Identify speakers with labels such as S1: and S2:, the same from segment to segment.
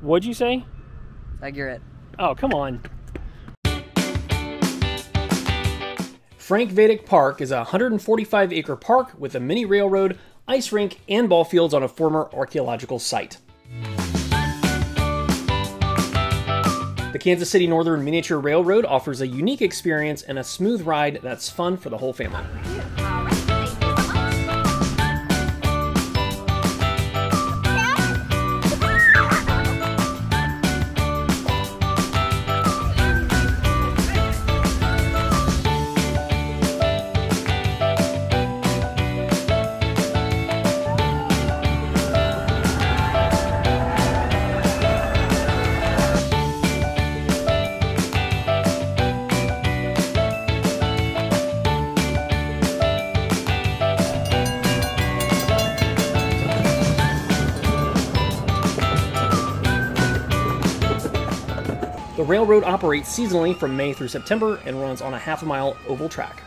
S1: What'd you say?
S2: Accurate.
S1: Oh, come on. Frank Vaydik Park is a 145-acre park with a mini railroad, ice rink, and ball fields on a former archaeological site. The Kansas City Northern Miniature Railroad offers a unique experience and a smooth ride that's fun for the whole family. The railroad operates seasonally from May through September and runs on a half-mile oval track.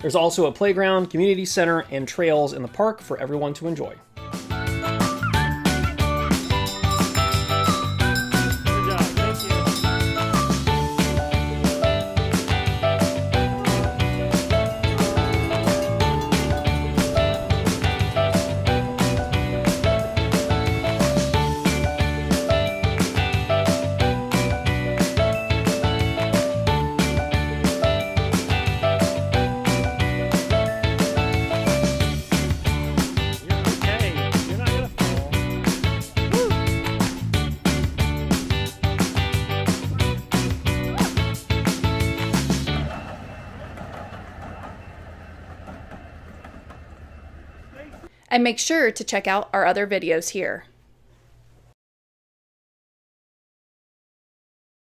S1: There's also a playground, community center, and trails in the park for everyone to enjoy.
S3: And make sure to check out our other videos here.